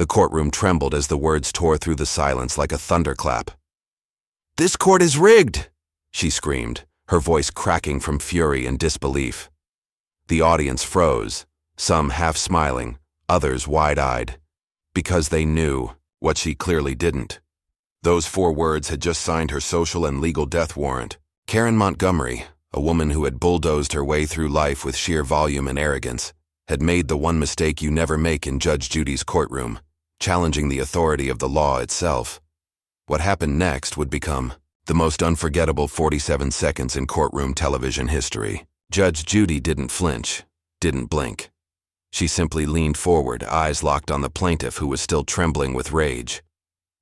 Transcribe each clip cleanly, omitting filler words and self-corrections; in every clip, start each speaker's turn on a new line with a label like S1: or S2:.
S1: The courtroom trembled as the words tore through the silence like a thunderclap. "This court is rigged!" she screamed, her voice cracking from fury and disbelief. The audience froze, some half smiling, others wide-eyed, because they knew what she clearly didn't. Those 4 words had just signed her social and legal death warrant. Karen Montgomery, a woman who had bulldozed her way through life with sheer volume and arrogance, had made the one mistake you never make in Judge Judy's courtroom, challenging the authority of the law itself. What happened next would become the most unforgettable 47 seconds in courtroom television history. Judge Judy didn't flinch, didn't blink. She simply leaned forward, eyes locked on the plaintiff who was still trembling with rage.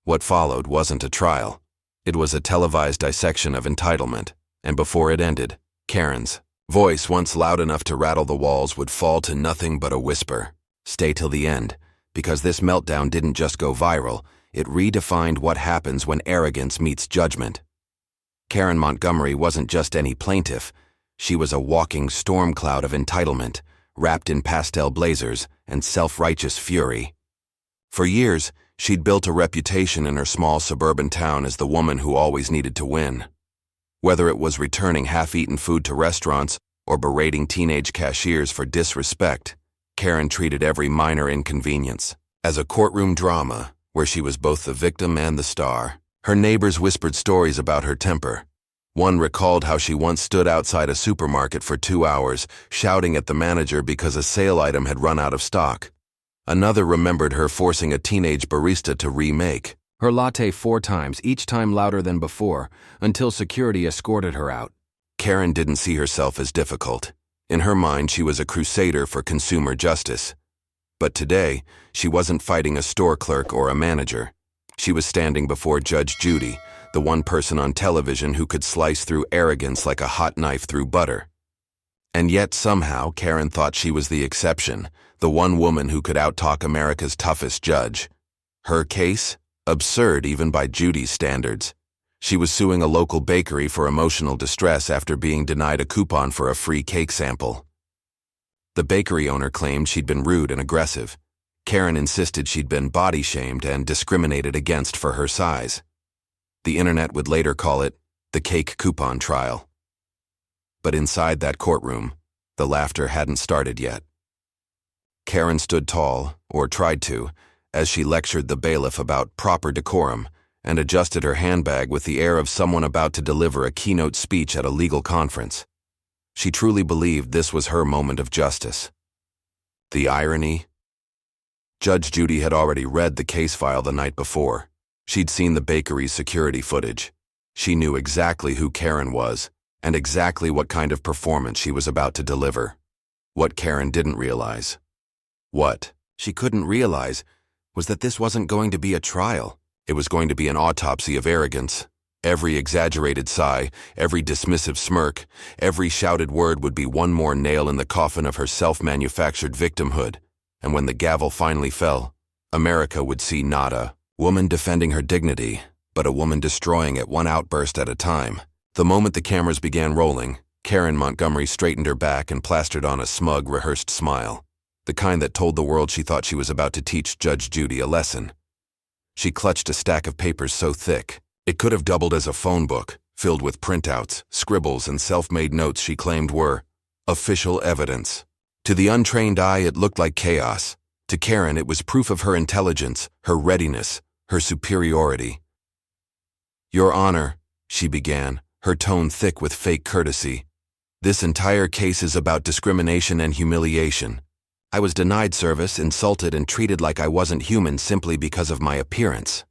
S1: What followed wasn't a trial. It was a televised dissection of entitlement, and before it ended, Karen's voice, once loud enough to rattle the walls, would fall to nothing but a whisper. Stay till the end, because this meltdown didn't just go viral, it redefined what happens when arrogance meets judgment. Karen Montgomery wasn't just any plaintiff. She was a walking storm cloud of entitlement, wrapped in pastel blazers and self-righteous fury. For years, she'd built a reputation in her small suburban town as the woman who always needed to win. Whether it was returning half-eaten food to restaurants or berating teenage cashiers for disrespect, Karen treated every minor inconvenience as a courtroom drama where she was both the victim and the star. Her neighbors whispered stories about her temper. One recalled how she once stood outside a supermarket for 2 hours, shouting at the manager because a sale item had run out of stock. Another remembered her forcing a teenage barista to remake her latte 4 times, each time louder than before, until security escorted her out. Karen didn't see herself as difficult. In her mind, she was a crusader for consumer justice. But today, she wasn't fighting a store clerk or a manager. She was standing before Judge Judy, the one person on television who could slice through arrogance like a hot knife through butter. And yet somehow Karen thought she was the exception, the one woman who could outtalk America's toughest judge. Her case? Absurd even by Judy's standards. She was suing a local bakery for emotional distress after being denied a coupon for a free cake sample. The bakery owner claimed she'd been rude and aggressive. Karen insisted she'd been body-shamed and discriminated against for her size. The internet would later call it the cake coupon trial. But inside that courtroom, the laughter hadn't started yet. Karen stood tall, or tried to, as she lectured the bailiff about proper decorum and adjusted her handbag with the air of someone about to deliver a keynote speech at a legal conference. She truly believed this was her moment of justice. The irony? Judge Judy had already read the case file the night before. She'd seen the bakery's security footage. She knew exactly who Karen was and exactly what kind of performance she was about to deliver. What Karen didn't realize, what she couldn't realize, was that this wasn't going to be a trial. It was going to be an autopsy of arrogance. Every exaggerated sigh, every dismissive smirk, every shouted word would be one more nail in the coffin of her self-manufactured victimhood. And when the gavel finally fell, America would see not a woman defending her dignity, but a woman destroying it one outburst at a time. The moment the cameras began rolling, Karen Montgomery straightened her back and plastered on a smug, rehearsed smile, the kind that told the world she thought she was about to teach Judge Judy a lesson. She clutched a stack of papers so thick, it could have doubled as a phone book, filled with printouts, scribbles, and self-made notes she claimed were official evidence. To the untrained eye, it looked like chaos. To Karen, it was proof of her intelligence, her readiness, her superiority. "Your Honor," she began, her tone thick with fake courtesy, "this entire case is about discrimination and humiliation. I was denied service, insulted, and treated like I wasn't human simply because of my appearance."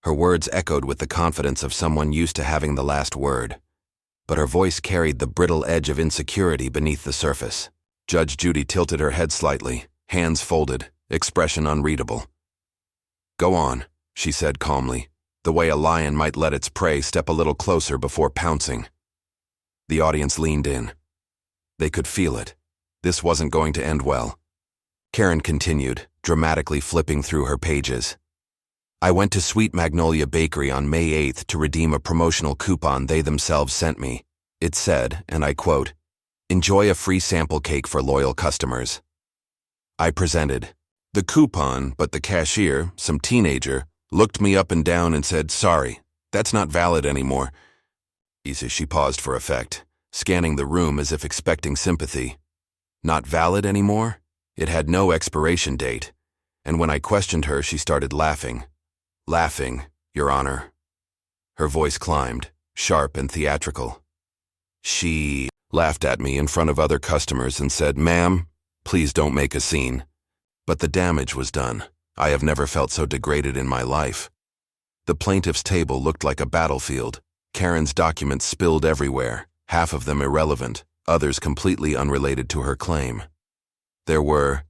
S1: Her words echoed with the confidence of someone used to having the last word, but her voice carried the brittle edge of insecurity beneath the surface. Judge Judy tilted her head slightly, hands folded, expression unreadable. "Go on," she said calmly, the way a lion might let its prey step a little closer before pouncing. The audience leaned in. They could feel it. This wasn't going to end well. Karen continued, dramatically flipping through her pages. "I went to Sweet Magnolia Bakery on May 8th to redeem a promotional coupon they themselves sent me. It said, and I quote, 'Enjoy a free sample cake for loyal customers.' I presented, The coupon, but the cashier, some teenager, looked me up and down and said, "Sorry, that's not valid anymore." She paused for effect, scanning the room as if expecting sympathy. Not valid anymore? It had no expiration date, and when I questioned her, she started laughing. "Laughing, Your Honor." Her voice climbed, sharp and theatrical. She laughed at me in front of other customers and said, "Ma'am, please don't make a scene." But the damage was done. I have never felt so degraded in my life. The plaintiff's table looked like a battlefield. Karen's documents spilled everywhere, half of them irrelevant, others completely unrelated to her claim. There were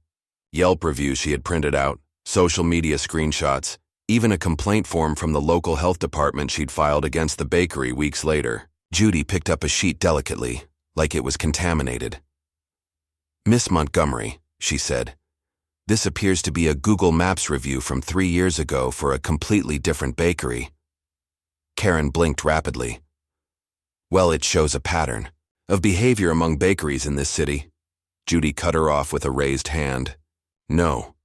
S1: Yelp reviews she had printed out, social media screenshots, even a complaint form from the local health department she'd filed against the bakery weeks later. Judy picked up a sheet delicately, like it was contaminated. "Miss Montgomery," she said, "this appears to be a Google Maps review from 3 years ago for a completely different bakery." Karen blinked rapidly. "Well, it shows a pattern of behavior among bakeries in this city." Judy cut her off with a raised hand. "No,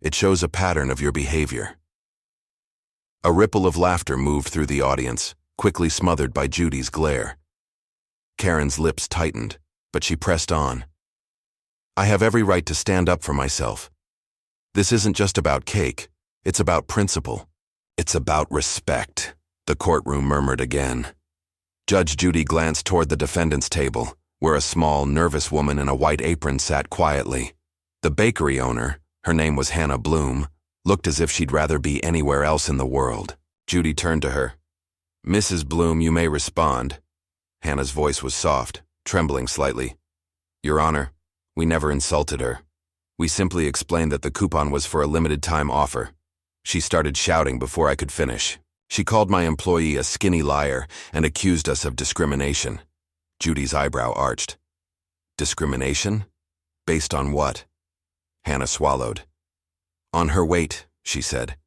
S1: it shows a pattern of your behavior." A ripple of laughter moved through the audience, quickly smothered by Judy's glare. Karen's lips tightened, but she pressed on. "I have every right to stand up for myself. This isn't just about cake, it's about principle. It's about respect," the courtroom murmured again. Judge Judy glanced toward the defendant's table, where a small, nervous woman in a white apron sat quietly. The bakery owner, her name was Hannah Bloom, looked as if she'd rather be anywhere else in the world. Judy turned to her. "Mrs. Bloom, you may respond." Hannah's voice was soft, trembling slightly. "Your Honor, we never insulted her. We simply explained that the coupon was for a limited-time offer." She started shouting before I could finish. She called my employee a skinny liar and accused us of discrimination. Judy's eyebrow arched. "Discrimination? Based on what?" Hannah swallowed. "On her weight," she said.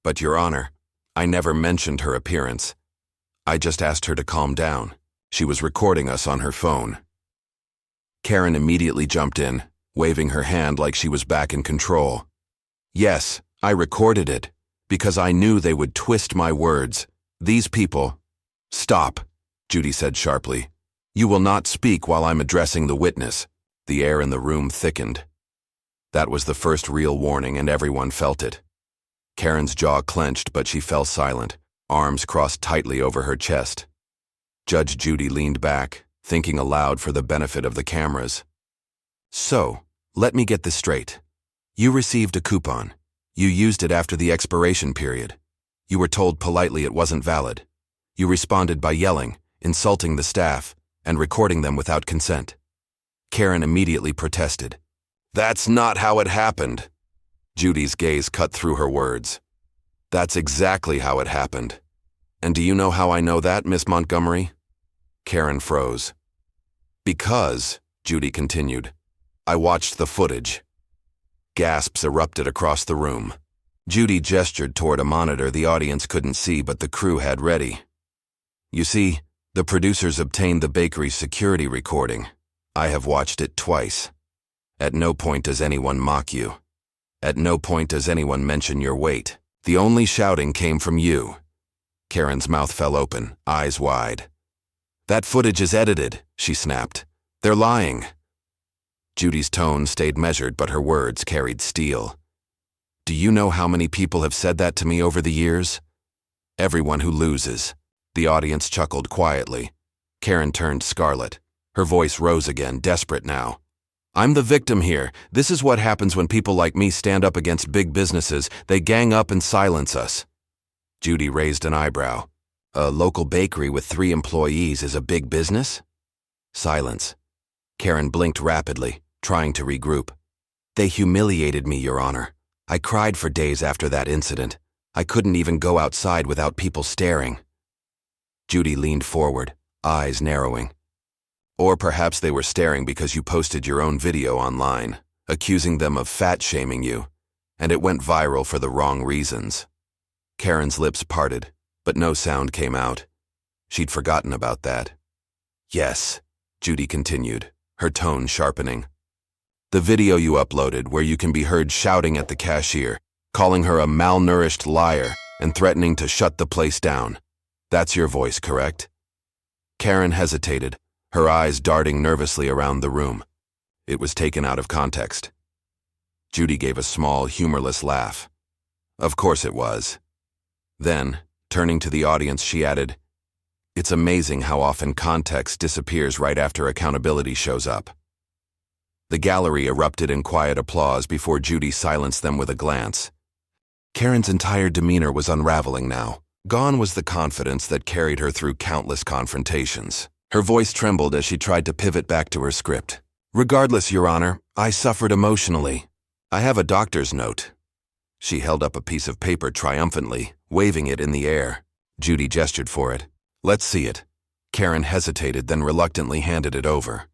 S1: "But, Your Honor, I never mentioned her appearance. I just asked her to calm down. She was recording us on her phone." Karen immediately jumped in, waving her hand like she was back in control. "Yes, I recorded it, because I knew they would twist my words. These people—" "Stop," Judy said sharply. "You will not speak while I'm addressing the witness." The air in the room thickened. That was the first real warning, and everyone felt it. Karen's jaw clenched, but she fell silent, arms crossed tightly over her chest. Judge Judy leaned back, thinking aloud for the benefit of the cameras. "So, let me get this straight. You received a coupon. You used it after the expiration period. You were told politely it wasn't valid. You responded by yelling, insulting the staff, and recording them without consent." Karen immediately protested. "That's not how it happened." Judy's gaze cut through her words. "That's exactly how it happened. And do you know how I know that, Miss Montgomery?" Karen froze. "Because," Judy continued, "I watched the footage." Gasps erupted across the room. Judy gestured toward a monitor the audience couldn't see but the crew had ready. "You see, the producers obtained the bakery's security recording. I have watched it twice. At no point does anyone mock you. At no point does anyone mention your weight. The only shouting came from you." Karen's mouth fell open, eyes wide. "That footage is edited," she snapped. "They're lying." Judy's tone stayed measured, but her words carried steel. "Do you know how many people have said that to me over the years? Everyone who loses." The audience chuckled quietly. Karen turned scarlet. Her voice rose again, desperate now. "I'm the victim here. This is what happens when people like me stand up against big businesses. They gang up and silence us." Judy raised an eyebrow. "A local bakery with 3 employees is a big business?" Silence. Karen blinked rapidly, trying to regroup. "They humiliated me, Your Honor. I cried for days after that incident. I couldn't even go outside without people staring." Judy leaned forward, eyes narrowing. "Or perhaps they were staring because you posted your own video online, accusing them of fat-shaming you, and it went viral for the wrong reasons." Karen's lips parted, but no sound came out. She'd forgotten about that. "Yes," Judy continued, her tone sharpening. The video you uploaded where you can be heard shouting at the cashier, calling her a malnourished liar and threatening to shut the place down. That's your voice, correct? Karen hesitated, her eyes darting nervously around the room. It was taken out of context. Judy gave a small, humorless laugh. Of course it was. Then, turning to the audience, she added, "It's amazing how often context disappears right after accountability shows up." The gallery erupted in quiet applause before Judy silenced them with a glance. Karen's entire demeanor was unraveling now. Gone was the confidence that carried her through countless confrontations. Her voice trembled as she tried to pivot back to her script. "Regardless, Your Honor, I suffered emotionally. I have a doctor's note." She held up a piece of paper triumphantly, waving it in the air. Judy gestured for it. "Let's see it." Karen hesitated, then reluctantly handed it over.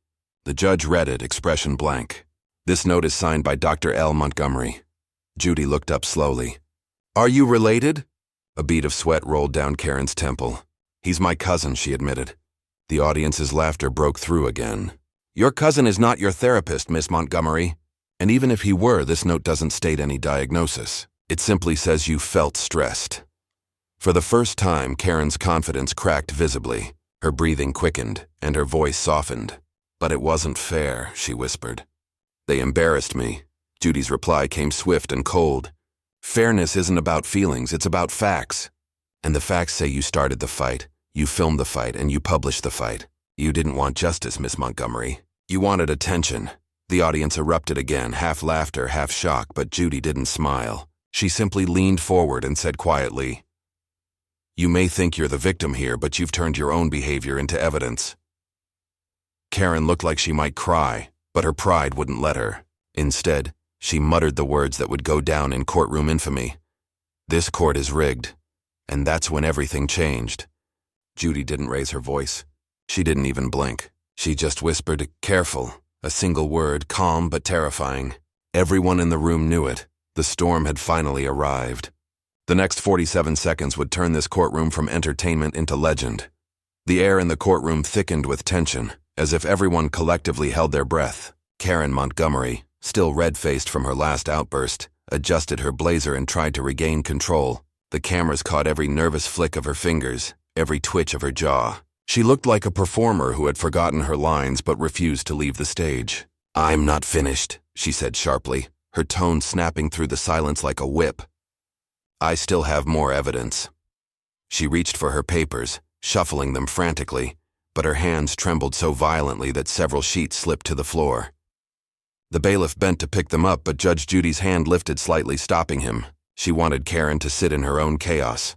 S1: The judge read it, expression blank. "This note is signed by Dr. L. Montgomery." Judy looked up slowly. "Are you related?" A bead of sweat rolled down Karen's temple. "He's my cousin," she admitted. The audience's laughter broke through again. "Your cousin is not your therapist, Miss Montgomery. And even if he were, this note doesn't state any diagnosis. It simply says you felt stressed." For the first time, Karen's confidence cracked visibly. Her breathing quickened, and her voice softened. "But it wasn't fair," she whispered. "They embarrassed me." Judy's reply came swift and cold. "Fairness isn't about feelings, it's about facts. And the facts say you started the fight, you filmed the fight, and you published the fight. You didn't want justice, Miss Montgomery. You wanted attention." The audience erupted again, half laughter, half shock, but Judy didn't smile. She simply leaned forward and said quietly, "You may think you're the victim here, but you've turned your own behavior into evidence." Karen looked like she might cry, but her pride wouldn't let her. Instead, she muttered the words that would go down in courtroom infamy. "This court is rigged." And that's when everything changed. Judy didn't raise her voice. She didn't even blink. She just whispered, "Careful." A single word, calm but terrifying. Everyone in the room knew it. The storm had finally arrived. The next 47 seconds would turn this courtroom from entertainment into legend. The air in the courtroom thickened with tension, as if everyone collectively held their breath. Karen Montgomery, still red-faced from her last outburst, adjusted her blazer and tried to regain control. The cameras caught every nervous flick of her fingers, every twitch of her jaw. She looked like a performer who had forgotten her lines but refused to leave the stage. "I'm not finished," she said sharply, her tone snapping through the silence like a whip. "I still have more evidence." She reached for her papers, shuffling them frantically, but her hands trembled so violently that several sheets slipped to the floor. The bailiff bent to pick them up, but Judge Judy's hand lifted slightly, stopping him. She wanted Karen to sit in her own chaos.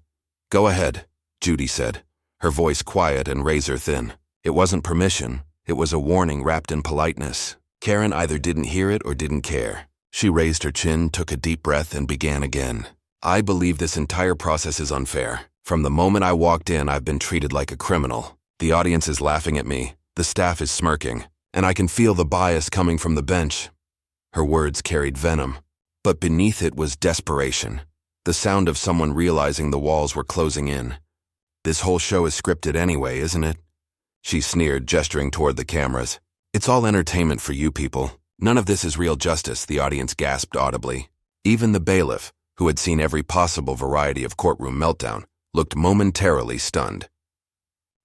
S1: "Go ahead," Judy said, her voice quiet and razor-thin. It wasn't permission, it was a warning wrapped in politeness. Karen either didn't hear it or didn't care. She raised her chin, took a deep breath, and began again. "I believe this entire process is unfair. From the moment I walked in, I've been treated like a criminal. The audience is laughing at me, the staff is smirking, and I can feel the bias coming from the bench." Her words carried venom, but beneath it was desperation, the sound of someone realizing the walls were closing in. "This whole show is scripted anyway, isn't it?" She sneered, gesturing toward the cameras. "It's all entertainment for you people. None of this is real justice," the audience gasped audibly. Even the bailiff, who had seen every possible variety of courtroom meltdown, looked momentarily stunned.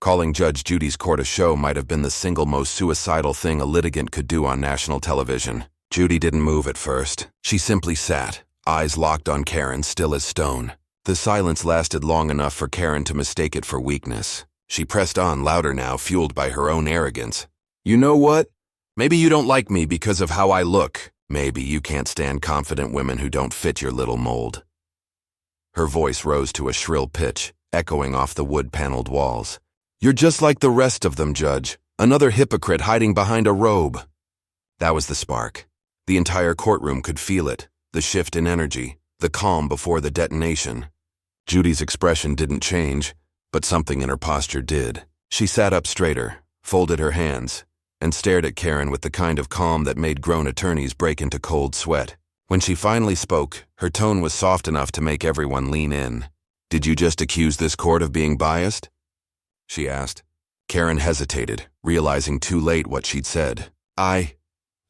S1: Calling Judge Judy's court a show might have been the single most suicidal thing a litigant could do on national television. Judy didn't move at first. She simply sat, eyes locked on Karen, still as stone. The silence lasted long enough for Karen to mistake it for weakness. She pressed on, louder now, fueled by her own arrogance. "You know what? Maybe you don't like me because of how I look. Maybe you can't stand confident women who don't fit your little mold." Her voice rose to a shrill pitch, echoing off the wood-paneled walls. "You're just like the rest of them, Judge. Another hypocrite hiding behind a robe." That was the spark. The entire courtroom could feel it, the shift in energy, the calm before the detonation. Judy's expression didn't change, but something in her posture did. She sat up straighter, folded her hands, and stared at Karen with the kind of calm that made grown attorneys break into cold sweat. When she finally spoke, her tone was soft enough to make everyone lean in. "Did you just accuse this court of being biased?" she asked. Karen hesitated, realizing too late what she'd said. I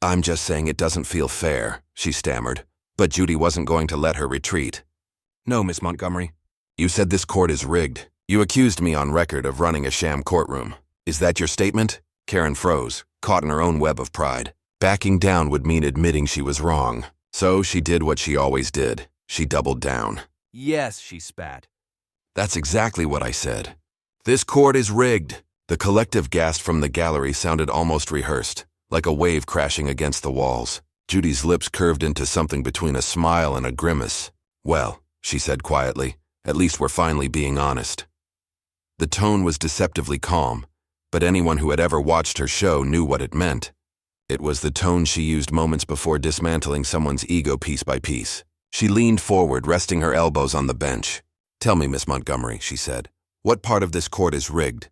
S1: I'm just saying it doesn't feel fair, she stammered. But Judy wasn't going to let her retreat. No, Miss Montgomery. You said this court is rigged. You accused me on record of running a sham courtroom. Is that your statement? Karen froze, caught in her own web of pride. Backing down would mean admitting she was wrong. So she did what she always did. She doubled down.
S2: Yes, she spat.
S1: That's exactly what I said. This court is rigged. The collective gasp from the gallery sounded almost rehearsed, like a wave crashing against the walls. Judy's lips curved into something between a smile and a grimace. Well, she said quietly, at least we're finally being honest. The tone was deceptively calm, but anyone who had ever watched her show knew what it meant. It was the tone she used moments before dismantling someone's ego piece by piece. She leaned forward, resting her elbows on the bench. Tell me, Miss Montgomery, she said, what part of this court is rigged?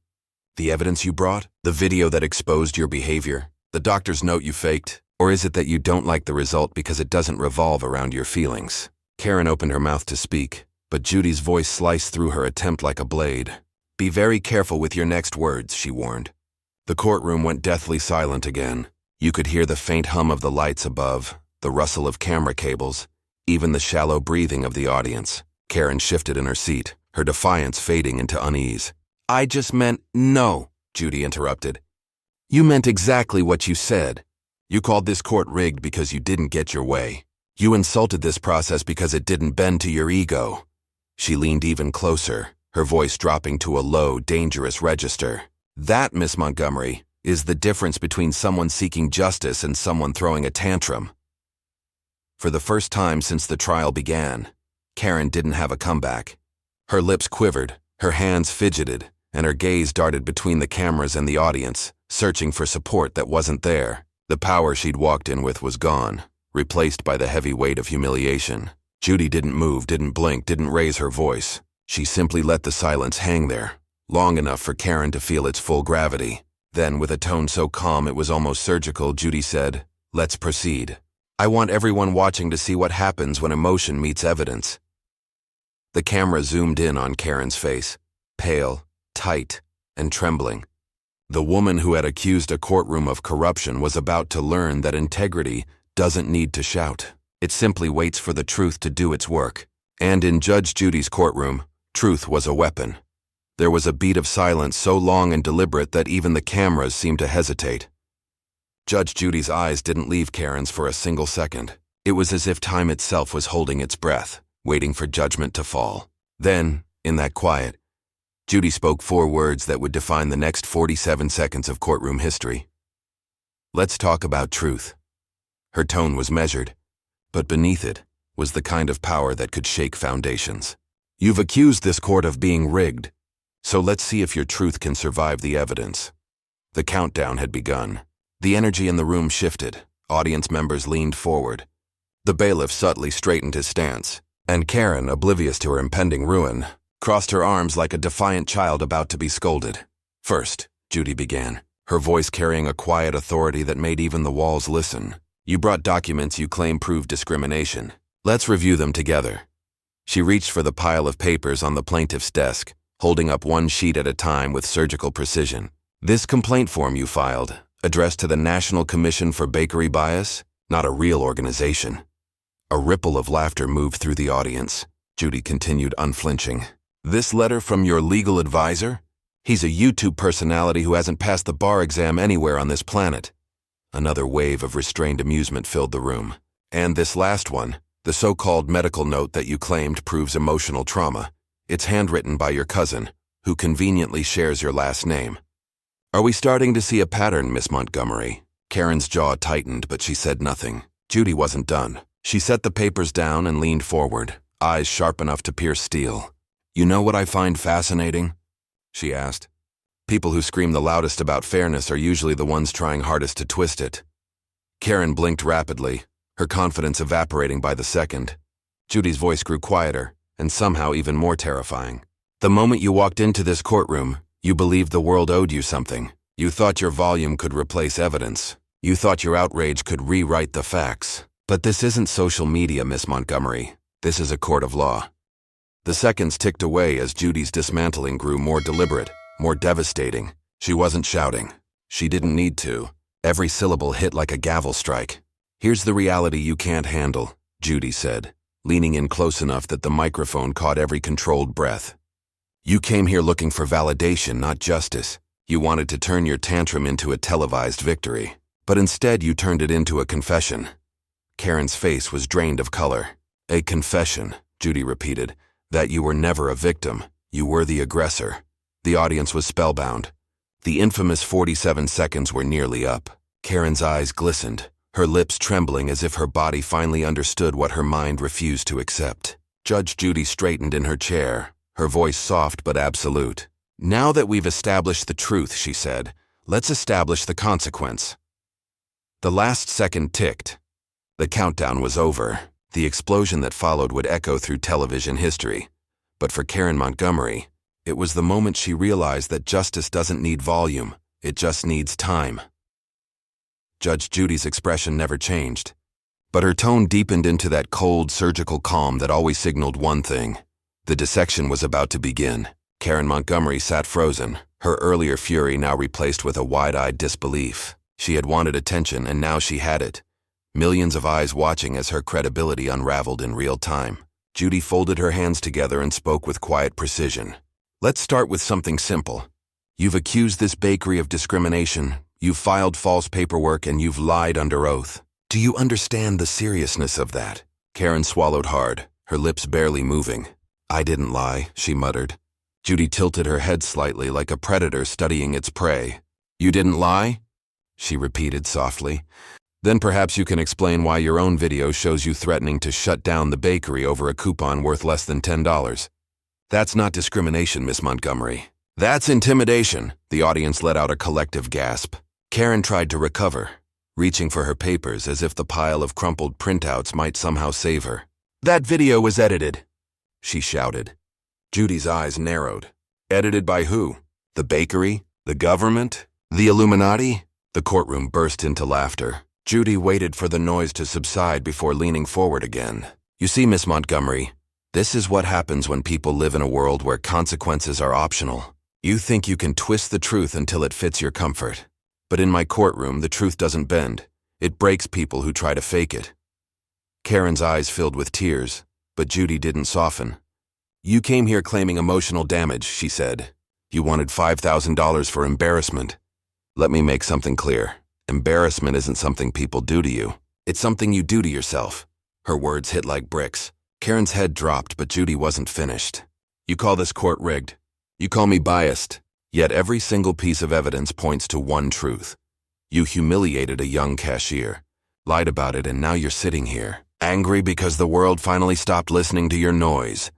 S1: The evidence you brought? The video that exposed your behavior? The doctor's note you faked? Or is it that you don't like the result because it doesn't revolve around your feelings? Karen opened her mouth to speak, but Judy's voice sliced through her attempt like a blade. Be very careful with your next words, she warned. The courtroom went deathly silent again. You could hear the faint hum of the lights above, the rustle of camera cables, even the shallow breathing of the audience. Karen shifted in her seat, her defiance fading into unease. I just meant no, Judy interrupted. You meant exactly what you said. You called this court rigged because you didn't get your way. You insulted this process because it didn't bend to your ego. She leaned even closer, her voice dropping to a low, dangerous register. That, Miss Montgomery, is the difference between someone seeking justice and someone throwing a tantrum. For the first time since the trial began, Karen didn't have a comeback. Her lips quivered, her hands fidgeted, and her gaze darted between the cameras and the audience, searching for support that wasn't there. The power she'd walked in with was gone, replaced by the heavy weight of humiliation. Judy didn't move, didn't blink, didn't raise her voice. She simply let the silence hang there, long enough for Karen to feel its full gravity. Then, with a tone so calm it was almost surgical, Judy said, Let's proceed. I want everyone watching to see what happens when emotion meets evidence. The camera zoomed in on Karen's face, pale, tight, and trembling. The woman who had accused a courtroom of corruption was about to learn that integrity doesn't need to shout. It simply waits for the truth to do its work. And in Judge Judy's courtroom, truth was a weapon. There was a beat of silence so long and deliberate that even the cameras seemed to hesitate. Judge Judy's eyes didn't leave Karen's for a single second. It was as if time itself was holding its breath, waiting for judgment to fall. Then, in that quiet, Judy spoke 4 words that would define the next 47 seconds of courtroom history. Let's talk about truth. Her tone was measured, but beneath it was the kind of power that could shake foundations. You've accused this court of being rigged, so let's see if your truth can survive the evidence. The countdown had begun. The energy in the room shifted. Audience members leaned forward. The bailiff subtly straightened his stance, and Karen, oblivious to her impending ruin, crossed her arms like a defiant child about to be scolded. First, Judy began, her voice carrying a quiet authority that made even the walls listen. You brought documents you claim prove discrimination. Let's review them together. She reached for the pile of papers on the plaintiff's desk, holding up one sheet at a time with surgical precision. This complaint form you filed, addressed to the National Commission for Bakery Bias, not a real organization. A ripple of laughter moved through the audience. Judy continued unflinching. This letter from your legal advisor? He's a YouTube personality who hasn't passed the bar exam anywhere on this planet. Another wave of restrained amusement filled the room. And this last one, the so-called medical note that you claimed proves emotional trauma. It's handwritten by your cousin, who conveniently shares your last name. Are we starting to see a pattern, Miss Montgomery? Karen's jaw tightened, but she said nothing. Judy wasn't done. She set the papers down and leaned forward, eyes sharp enough to pierce steel. You know what I find fascinating? She asked. People who scream the loudest about fairness are usually the ones trying hardest to twist it. Karen blinked rapidly, her confidence evaporating by the second. Judy's voice grew quieter, and somehow even more terrifying. The moment you walked into this courtroom, you believed the world owed you something. You thought your volume could replace evidence. You thought your outrage could rewrite the facts. But this isn't social media, Miss Montgomery. This is a court of law. The seconds ticked away as Judy's dismantling grew more deliberate, more devastating. She wasn't shouting. She didn't need to. Every syllable hit like a gavel strike. "Here's the reality you can't handle," Judy said, leaning in close enough that the microphone caught every controlled breath. "You came here looking for validation, not justice. You wanted to turn your tantrum into a televised victory. But instead you turned it into a confession." Karen's face was drained of color. "A confession," Judy repeated, "that you were never a victim. You were the aggressor." The audience was spellbound. The infamous 47 seconds were nearly up. Karen's eyes glistened, her lips trembling as if her body finally understood what her mind refused to accept. Judge Judy straightened in her chair, her voice soft but absolute. "Now that we've established the truth," she said, "let's establish the consequence." The last second ticked. The countdown was over. The explosion that followed would echo through television history. But for Karen Montgomery, it was the moment she realized that justice doesn't need volume, it just needs time. Judge Judy's expression never changed, but her tone deepened into that cold, surgical calm that always signaled one thing. The dissection was about to begin. Karen Montgomery sat frozen, her earlier fury now replaced with a wide-eyed disbelief. She had wanted attention, and now she had it. Millions of eyes watching as her credibility unraveled in real time. Judy folded her hands together and spoke with quiet precision. "Let's start with something simple. You've accused this bakery of discrimination, you've filed false paperwork, and you've lied under oath. Do you understand the seriousness of that?" Karen swallowed hard, her lips barely moving. "I didn't lie," she muttered. Judy tilted her head slightly like a predator studying its prey. "You didn't lie?" she repeated softly. "Then perhaps you can explain why your own video shows you threatening to shut down the bakery over a coupon worth less than $10. That's not discrimination, Miss Montgomery. That's intimidation." The audience let out a collective gasp. Karen tried to recover, reaching for her papers as if the pile of crumpled printouts might somehow save her. "That video was edited," she shouted. Judy's eyes narrowed. "Edited by who? The bakery? The government? The Illuminati?" The courtroom burst into laughter. Judy waited for the noise to subside before leaning forward again. "You see, Miss Montgomery, this is what happens when people live in a world where consequences are optional. You think you can twist the truth until it fits your comfort. But in my courtroom, the truth doesn't bend. It breaks people who try to fake it." Karen's eyes filled with tears, but Judy didn't soften. "You came here claiming emotional damage," she said. "You wanted $5,000 for embarrassment. Let me make something clear. Embarrassment isn't something people do to you. It's something you do to yourself." Her words hit like bricks. Karen's head dropped, but Judy wasn't finished. "You call this court rigged. You call me biased. Yet every single piece of evidence points to one truth. You humiliated a young cashier, lied about it, and now you're sitting here, angry because the world finally stopped listening to your noise."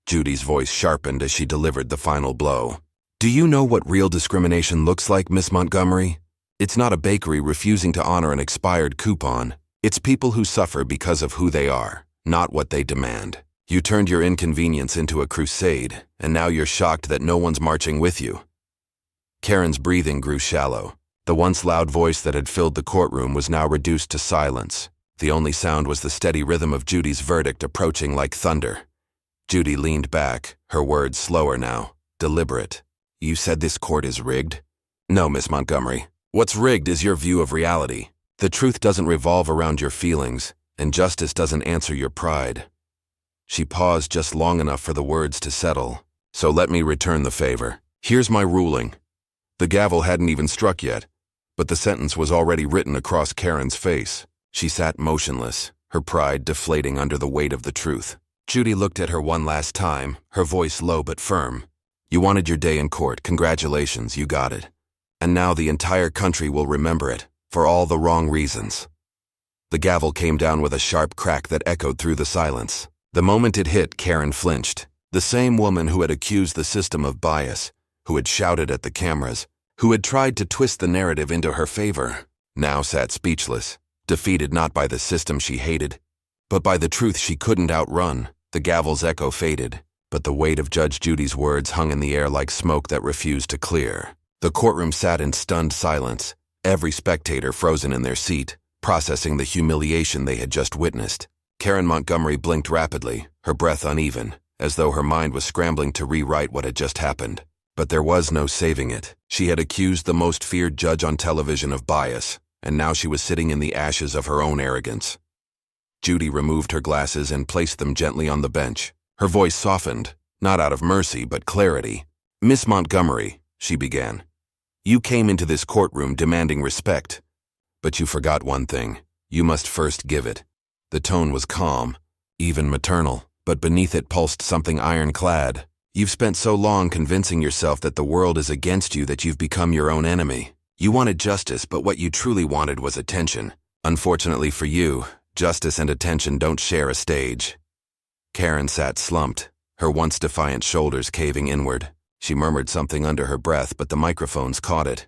S1: Judy's voice sharpened as she delivered the final blow. "Do you know what real discrimination looks like, Miss Montgomery? It's not a bakery refusing to honor an expired coupon. It's people who suffer because of who they are, not what they demand. You turned your inconvenience into a crusade, and now you're shocked that no one's marching with you." Karen's breathing grew shallow. The once loud voice that had filled the courtroom was now reduced to silence. The only sound was the steady rhythm of Judy's verdict approaching like thunder. Judy leaned back, her words slower now, deliberate. "You said this court is rigged?" "No, Miss Montgomery. What's rigged is your view of reality. The truth doesn't revolve around your feelings, and justice doesn't answer your pride." She paused just long enough for the words to settle. "So let me return the favor. Here's my ruling." The gavel hadn't even struck yet, but the sentence was already written across Karen's face. She sat motionless, her pride deflating under the weight of the truth. Judy looked at her one last time, her voice low but firm. "You wanted your day in court. Congratulations, you got it. And now the entire country will remember it, for all the wrong reasons." The gavel came down with a sharp crack that echoed through the silence. The moment it hit, Karen flinched. The same woman who had accused the system of bias, who had shouted at the cameras, who had tried to twist the narrative into her favor, now sat speechless, defeated not by the system she hated, but by the truth she couldn't outrun. The gavel's echo faded, but the weight of Judge Judy's words hung in the air like smoke that refused to clear. The courtroom sat in stunned silence, every spectator frozen in their seat, processing the humiliation they had just witnessed. Karen Montgomery blinked rapidly, her breath uneven, as though her mind was scrambling to rewrite what had just happened. But there was no saving it. She had accused the most feared judge on television of bias, and now she was sitting in the ashes of her own arrogance. Judy removed her glasses and placed them gently on the bench. Her voice softened, not out of mercy but clarity. "Miss Montgomery," she began, "you came into this courtroom demanding respect. But you forgot one thing. You must first give it." The tone was calm, even maternal, but beneath it pulsed something ironclad. "You've spent so long convincing yourself that the world is against you that you've become your own enemy. You wanted justice, but what you truly wanted was attention. Unfortunately for you, justice and attention don't share a stage." Karen sat slumped, her once defiant shoulders caving inward. She murmured something under her breath, but the microphones caught it.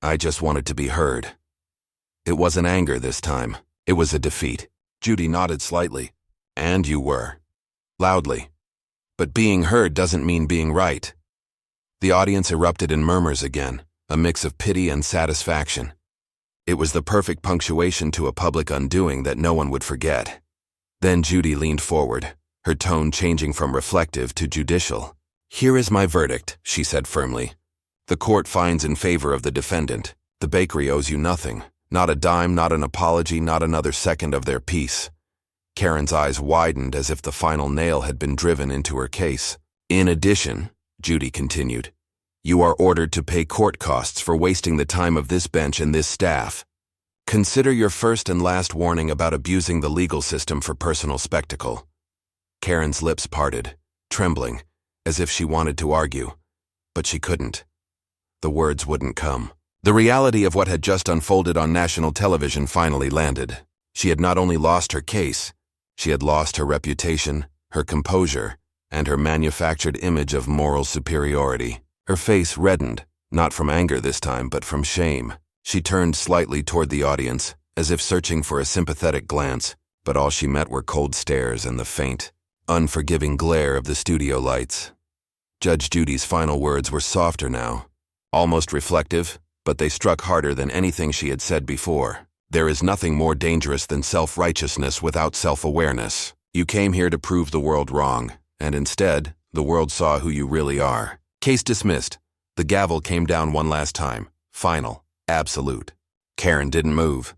S1: "I just wanted to be heard." It wasn't anger this time. It was a defeat. Judy nodded slightly. "And you were." Loudly. "But being heard doesn't mean being right." The audience erupted in murmurs again, a mix of pity and satisfaction. It was the perfect punctuation to a public undoing that no one would forget. Then Judy leaned forward, her tone changing from reflective to judicial. "Here is my verdict," she said firmly. "The court finds in favor of the defendant. The bakery owes you nothing. Not a dime, not an apology, not another second of their peace." Karen's eyes widened as if the final nail had been driven into her case. "In addition," Judy continued, "you are ordered to pay court costs for wasting the time of this bench and this staff. Consider your first and last warning about abusing the legal system for personal spectacle." Karen's lips parted, trembling, as if she wanted to argue, but she couldn't. The words wouldn't come. The reality of what had just unfolded on national television finally landed. She had not only lost her case, she had lost her reputation, her composure, and her manufactured image of moral superiority. Her face reddened, not from anger this time, but from shame. She turned slightly toward the audience, as if searching for a sympathetic glance, but all she met were cold stares and the faint, unforgiving glare of the studio lights. Judge Judy's final words were softer now, almost reflective, but they struck harder than anything she had said before. "There is nothing more dangerous than self-righteousness without self-awareness. You came here to prove the world wrong, and instead, the world saw who you really are. Case dismissed." The gavel came down one last time. Final. Absolute. Karen didn't move.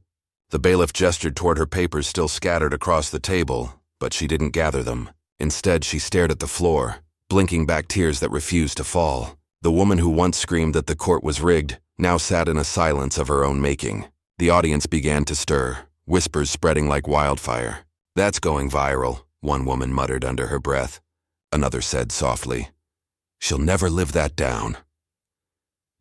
S1: The bailiff gestured toward her papers still scattered across the table, but she didn't gather them. Instead, she stared at the floor, blinking back tears that refused to fall. The woman who once screamed that the court was rigged now sat in a silence of her own making. The audience began to stir, whispers spreading like wildfire. "That's going viral," one woman muttered under her breath. Another said softly, "She'll never live that down."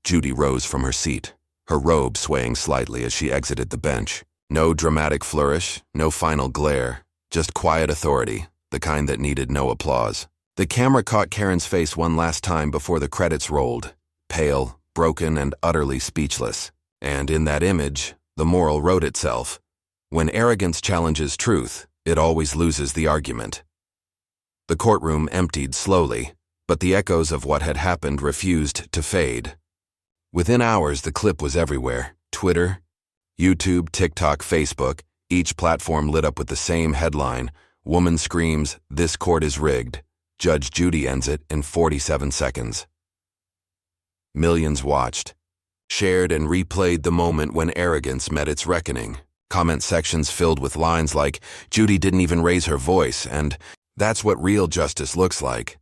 S1: Judy rose from her seat, her robe swaying slightly as she exited the bench. No dramatic flourish, no final glare, just quiet authority, the kind that needed no applause. The camera caught Karen's face one last time before the credits rolled, pale, broken, and utterly speechless. And in that image, the moral wrote itself. When arrogance challenges truth, it always loses the argument. The courtroom emptied slowly, but the echoes of what had happened refused to fade. Within hours, the clip was everywhere. Twitter, YouTube, TikTok, Facebook, each platform lit up with the same headline: "Woman screams, 'This court is rigged.' Judge Judy ends it in 47 seconds." Millions watched, shared and replayed the moment when arrogance met its reckoning. Comment sections filled with lines like, "Judy didn't even raise her voice," and "That's what real justice looks like."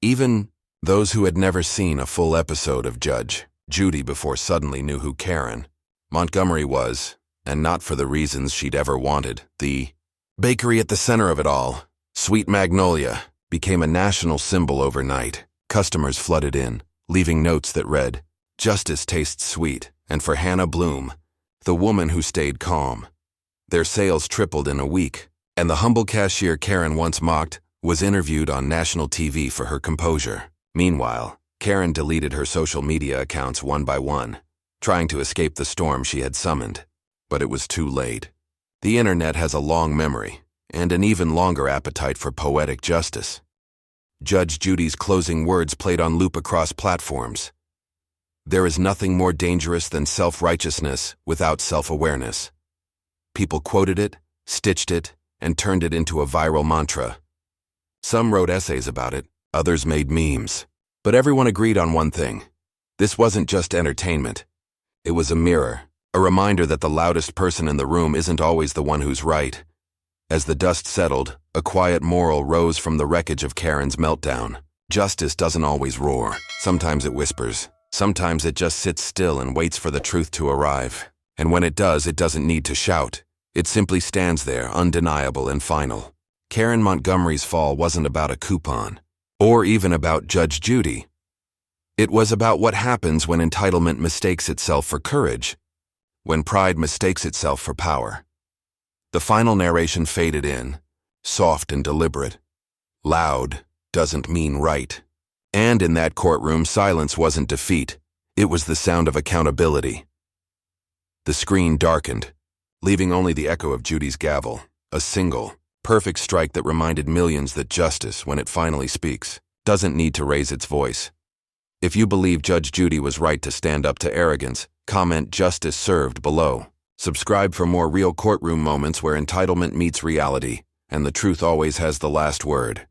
S1: Even those who had never seen a full episode of Judge Judy before suddenly knew who Karen Montgomery was, and not for the reasons she'd ever wanted. The bakery at the center of it all, Sweet Magnolia, became a national symbol overnight. Customers flooded in, leaving notes that read, "Justice tastes sweet," and for Hannah Bloom, the woman who stayed calm. Their sales tripled in a week, and the humble cashier Karen once mocked was interviewed on national TV for her composure. Meanwhile, Karen deleted her social media accounts one by one, trying to escape the storm she had summoned. But it was too late. The internet has a long memory, and an even longer appetite for poetic justice. Judge Judy's closing words played on loop across platforms. "There is nothing more dangerous than self-righteousness without self-awareness." People quoted it, stitched it, and turned it into a viral mantra. Some wrote essays about it, others made memes. But everyone agreed on one thing. This wasn't just entertainment. It was a mirror A reminder that the loudest person in the room isn't always the one who's right. As the dust settled, a quiet moral rose from the wreckage of Karen's meltdown. Justice doesn't always roar. Sometimes it whispers. Sometimes it just sits still and waits for the truth to arrive. And when it does, it doesn't need to shout. It simply stands there, undeniable and final. Karen Montgomery's fall wasn't about a coupon, or even about Judge Judy. It was about what happens when entitlement mistakes itself for courage, when pride mistakes itself for power. The final narration faded in, soft and deliberate. Loud doesn't mean right. And in that courtroom, silence wasn't defeat. It was the sound of accountability. The screen darkened, leaving only the echo of Judy's gavel, a single, perfect strike that reminded millions that justice, when it finally speaks, doesn't need to raise its voice. If you believe Judge Judy was right to stand up to arrogance, comment "Justice served" below. Subscribe for more real courtroom moments where entitlement meets reality, and the truth always has the last word.